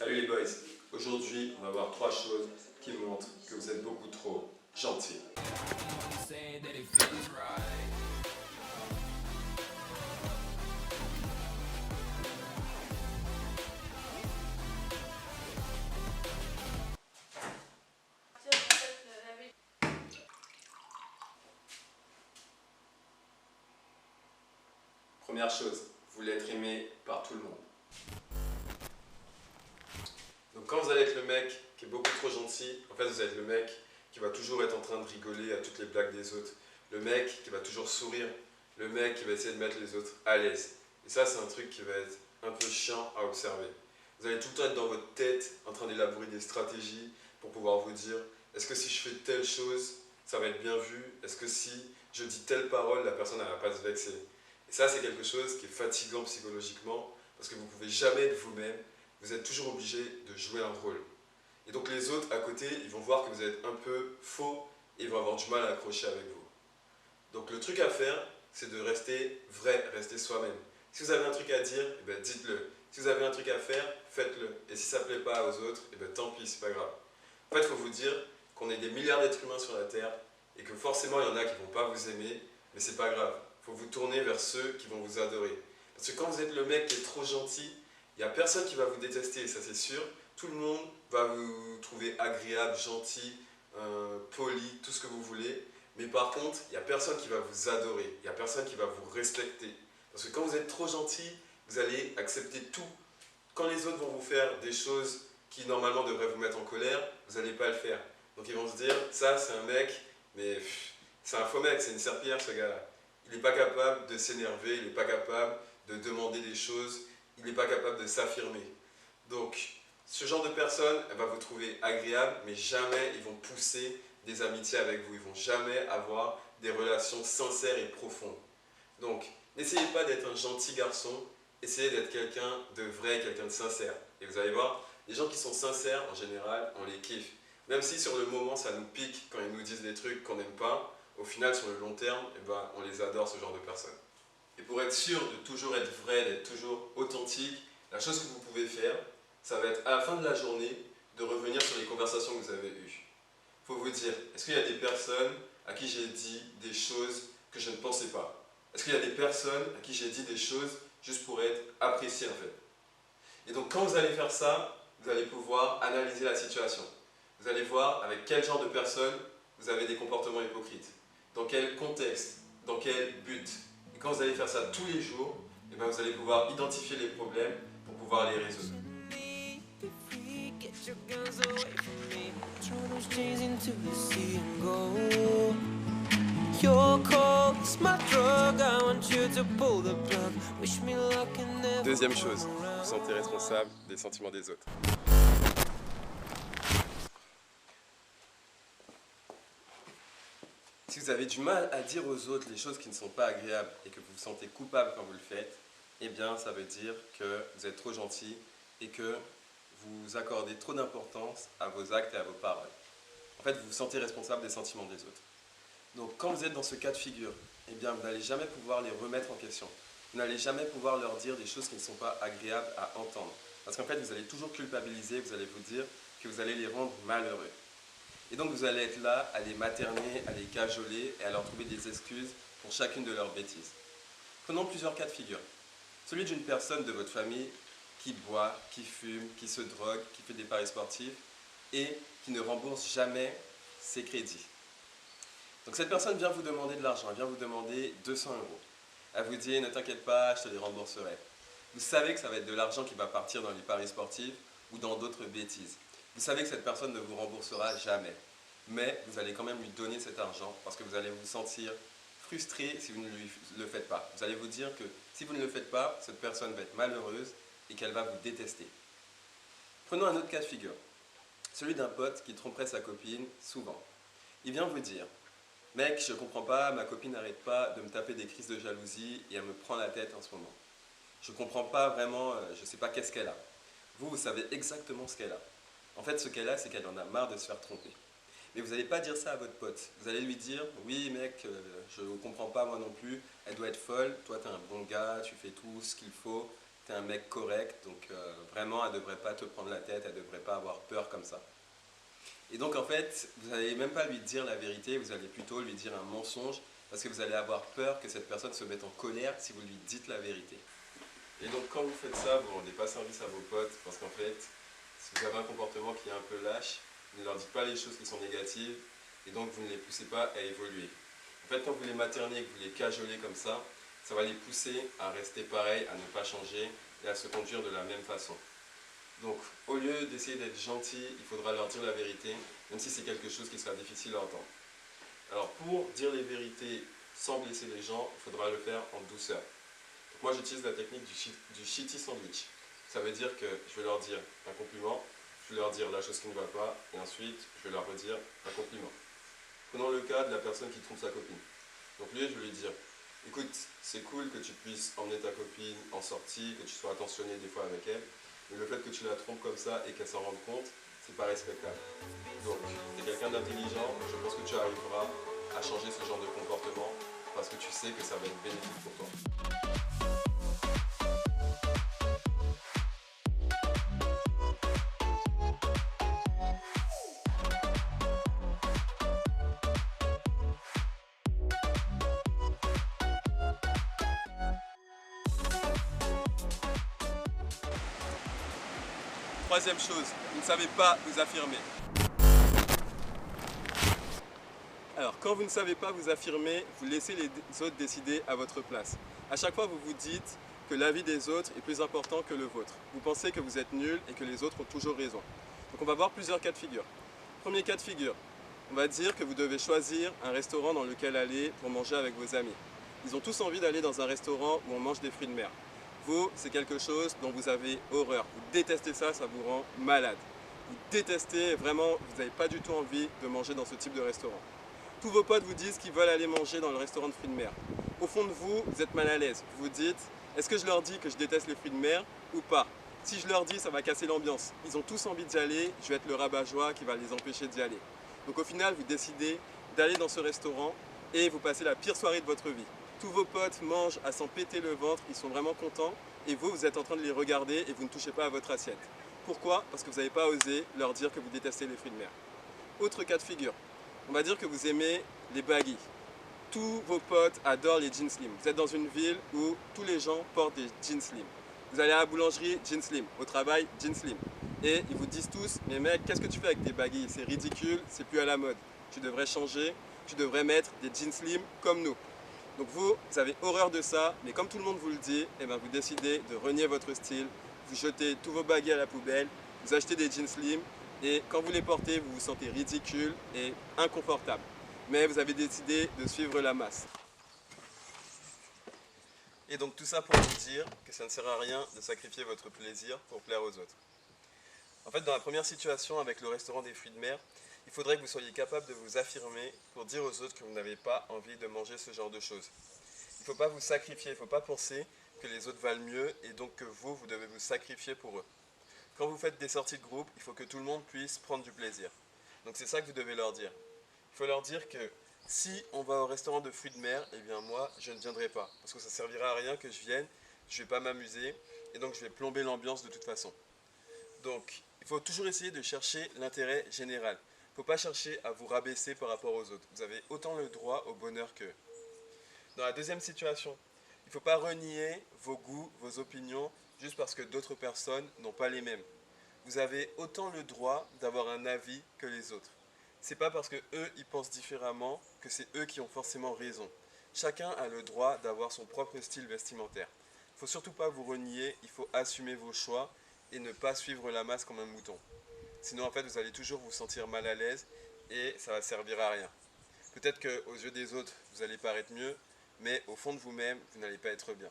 Salut les boys, aujourd'hui on va voir 3 choses qui montrent que vous êtes beaucoup trop gentils. Première chose, vous voulez être aimé par tout le monde. Donc quand vous allez être le mec qui est beaucoup trop gentil, en fait vous êtes le mec qui va toujours être en train de rigoler à toutes les blagues des autres, le mec qui va toujours sourire, le mec qui va essayer de mettre les autres à l'aise. Et ça c'est un truc qui va être un peu chiant à observer. Vous allez tout le temps être dans votre tête en train d'élaborer des stratégies pour pouvoir vous dire est-ce que si je fais telle chose, ça va être bien vu? Est-ce que si je dis telle parole, la personne ne va pas se vexer? Et ça c'est quelque chose qui est fatigant psychologiquement parce que vous ne pouvez jamais être vous-même. Vous êtes toujours obligé de jouer un rôle. Et donc les autres à côté, ils vont voir que vous êtes un peu faux et ils vont avoir du mal à accrocher avec vous. Donc le truc à faire, c'est de rester vrai, rester soi-même. Si vous avez un truc à dire, eh ben, dites-le. Si vous avez un truc à faire, faites-le. Et si ça ne plaît pas aux autres, eh ben, tant pis, c'est pas grave. En fait, il faut vous dire qu'on est des milliards d'êtres humains sur la Terre et que forcément il y en a qui ne vont pas vous aimer, mais c'est pas grave. Il faut vous tourner vers ceux qui vont vous adorer. Parce que quand vous êtes le mec qui est trop gentil, il n'y a personne qui va vous détester, ça c'est sûr. Tout le monde va vous trouver agréable, gentil, poli, tout ce que vous voulez. Mais par contre, il n'y a personne qui va vous adorer, il n'y a personne qui va vous respecter. Parce que quand vous êtes trop gentil, vous allez accepter tout. Quand les autres vont vous faire des choses qui normalement devraient vous mettre en colère, vous n'allez pas le faire. Donc ils vont se dire, ça c'est un mec, mais c'est un faux mec, c'est une serpillière ce gars-là. Il n'est pas capable de s'énerver, il n'est pas capable de demander des choses, il n'est pas capable de s'affirmer. Donc, ce genre de personne, elle va vous trouver agréable, mais jamais ils vont pousser des amitiés avec vous. Ils ne vont jamais avoir des relations sincères et profondes. Donc, n'essayez pas d'être un gentil garçon, essayez d'être quelqu'un de vrai, quelqu'un de sincère. Et vous allez voir, les gens qui sont sincères, en général, on les kiffe. Même si sur le moment, ça nous pique quand ils nous disent des trucs qu'on n'aime pas, au final, sur le long terme, eh ben, on les adore, ce genre de personnes. Et pour être sûr de toujours être vrai, d'être toujours authentique, la chose que vous pouvez faire, ça va être à la fin de la journée de revenir sur les conversations que vous avez eues. Il faut vous dire, est-ce qu'il y a des personnes à qui j'ai dit des choses que je ne pensais pas? Est-ce qu'il y a des personnes à qui j'ai dit des choses juste pour être apprécié en fait? Et donc quand vous allez faire ça, vous allez pouvoir analyser la situation. Vous allez voir avec quel genre de personnes vous avez des comportements hypocrites. Dans quel contexte, dans quel but. Et quand vous allez faire ça tous les jours, eh bien, vous allez pouvoir identifier les problèmes pour pouvoir les résoudre. Deuxième chose, vous vous sentez responsable des sentiments des autres. Si vous avez du mal à dire aux autres les choses qui ne sont pas agréables et que vous vous sentez coupable quand vous le faites, eh bien ça veut dire que vous êtes trop gentil et que vous accordez trop d'importance à vos actes et à vos paroles. En fait, vous vous sentez responsable des sentiments des autres. Donc quand vous êtes dans ce cas de figure, eh bien vous n'allez jamais pouvoir les remettre en question. Vous n'allez jamais pouvoir leur dire des choses qui ne sont pas agréables à entendre. Parce qu'en fait, vous allez toujours culpabiliser, vous allez vous dire que vous allez les rendre malheureux. Et donc vous allez être là à les materner, à les cajoler et à leur trouver des excuses pour chacune de leurs bêtises. Prenons plusieurs cas de figure. Celui d'une personne de votre famille qui boit, qui fume, qui se drogue, qui fait des paris sportifs et qui ne rembourse jamais ses crédits. Donc cette personne vient vous demander de l'argent, elle vient vous demander 200 €. Elle vous dit « ne t'inquiète pas, je te les rembourserai ». Vous savez que ça va être de l'argent qui va partir dans les paris sportifs ou dans d'autres bêtises. Vous savez que cette personne ne vous remboursera jamais. Mais vous allez quand même lui donner cet argent parce que vous allez vous sentir frustré si vous ne le faites pas. Vous allez vous dire que si vous ne le faites pas, cette personne va être malheureuse et qu'elle va vous détester. Prenons un autre cas de figure. Celui d'un pote qui tromperait sa copine souvent. Il vient vous dire « Mec, je comprends pas, ma copine n'arrête pas de me taper des crises de jalousie et elle me prend la tête en ce moment. Je comprends pas vraiment, je sais pas qu'est-ce qu'elle a. » Vous savez exactement ce qu'elle a. En fait, ce qu'elle a, c'est qu'elle en a marre de se faire tromper. Mais vous n'allez pas dire ça à votre pote. Vous allez lui dire « Oui, mec, je ne comprends pas moi non plus, elle doit être folle, toi tu es un bon gars, tu fais tout ce qu'il faut, tu es un mec correct, donc vraiment elle ne devrait pas te prendre la tête, elle ne devrait pas avoir peur comme ça. Et donc en fait, vous n'allez même pas lui dire la vérité, vous allez plutôt lui dire un mensonge, parce que vous allez avoir peur que cette personne se mette en colère si vous lui dites la vérité. Et donc quand vous faites ça, vous ne rendez pas service à vos potes, parce qu'en fait, si vous avez un comportement qui est un peu lâche, vous ne leur dites pas les choses qui sont négatives, et donc vous ne les poussez pas à évoluer. En fait, quand vous les maternez, que vous les cajolez comme ça va les pousser à rester pareil, à ne pas changer, et à se conduire de la même façon. Donc, au lieu d'essayer d'être gentil, il faudra leur dire la vérité, même si c'est quelque chose qui sera difficile à entendre. Alors, pour dire les vérités sans blesser les gens, il faudra le faire en douceur. Donc, moi, j'utilise la technique du shitty sandwich. Ça veut dire que je vais leur dire un compliment, je vais leur dire la chose qui ne va pas, et ensuite, je vais leur redire un compliment. Prenons le cas de la personne qui trompe sa copine. Donc, lui, je vais lui dire, écoute, c'est cool que tu puisses emmener ta copine en sortie, que tu sois attentionné des fois avec elle, mais le fait que tu la trompes comme ça et qu'elle s'en rende compte, c'est pas respectable. Donc, tu es quelqu'un d'intelligent, je pense que tu arriveras à changer ce genre de comportement parce que tu sais que ça va être bénéfique pour toi. Troisième chose, vous ne savez pas vous affirmer. Alors, quand vous ne savez pas vous affirmer, vous laissez les autres décider à votre place. À chaque fois, vous vous dites que l'avis des autres est plus important que le vôtre. Vous pensez que vous êtes nul et que les autres ont toujours raison. Donc on va voir plusieurs cas de figure. Premier cas de figure, on va dire que vous devez choisir un restaurant dans lequel aller pour manger avec vos amis. Ils ont tous envie d'aller dans un restaurant où on mange des fruits de mer. Vous, c'est quelque chose dont vous avez horreur. Vous détestez ça, ça vous rend malade. Vous détestez, vraiment, vous n'avez pas du tout envie de manger dans ce type de restaurant. Tous vos potes vous disent qu'ils veulent aller manger dans le restaurant de fruits de mer. Au fond de vous, vous êtes mal à l'aise. Vous vous dites, est-ce que je leur dis que je déteste les fruits de mer ou pas? Si je leur dis, ça va casser l'ambiance. Ils ont tous envie d'y aller, je vais être le rabat-joie qui va les empêcher d'y aller. Donc au final, vous décidez d'aller dans ce restaurant et vous passez la pire soirée de votre vie. Tous vos potes mangent à s'en péter le ventre, ils sont vraiment contents et vous, vous êtes en train de les regarder et vous ne touchez pas à votre assiette. Pourquoi? Parce que vous n'avez pas osé leur dire que vous détestez les fruits de mer. Autre cas de figure, on va dire que vous aimez les baggy. Tous vos potes adorent les jeans slim. Vous êtes dans une ville où tous les gens portent des jeans slim. Vous allez à la boulangerie, jeans slim. Au travail, jeans slim. Et ils vous disent tous, mais mec, qu'est-ce que tu fais avec des baggy? C'est ridicule, c'est plus à la mode. Tu devrais changer, tu devrais mettre des jeans slim comme nous. Donc vous avez horreur de ça, mais comme tout le monde vous le dit, eh ben vous décidez de renier votre style, vous jetez tous vos baggy à la poubelle, vous achetez des jeans slim, et quand vous les portez, vous vous sentez ridicule et inconfortable. Mais vous avez décidé de suivre la masse. Et donc tout ça pour vous dire que ça ne sert à rien de sacrifier votre plaisir pour plaire aux autres. En fait, dans la première situation avec le restaurant des fruits de mer, il faudrait que vous soyez capable de vous affirmer pour dire aux autres que vous n'avez pas envie de manger ce genre de choses. Il ne faut pas vous sacrifier, il ne faut pas penser que les autres valent mieux et donc que vous, vous devez vous sacrifier pour eux. Quand vous faites des sorties de groupe, il faut que tout le monde puisse prendre du plaisir. Donc c'est ça que vous devez leur dire. Il faut leur dire que si on va au restaurant de fruits de mer, eh bien moi, je ne viendrai pas. Parce que ça ne servira à rien que je vienne, je ne vais pas m'amuser et donc je vais plomber l'ambiance de toute façon. Donc, il faut toujours essayer de chercher l'intérêt général. Il ne faut pas chercher à vous rabaisser par rapport aux autres. Vous avez autant le droit au bonheur qu'eux. Dans la deuxième situation, il ne faut pas renier vos goûts, vos opinions, juste parce que d'autres personnes n'ont pas les mêmes. Vous avez autant le droit d'avoir un avis que les autres. C'est pas parce que eux ils pensent différemment que c'est eux qui ont forcément raison. Chacun a le droit d'avoir son propre style vestimentaire. Il ne faut surtout pas vous renier, il faut assumer vos choix et ne pas suivre la masse comme un mouton. Sinon en fait vous allez toujours vous sentir mal à l'aise et ça va servir à rien. Peut-être qu'aux yeux des autres vous allez paraître mieux, mais au fond de vous-même vous n'allez pas être bien.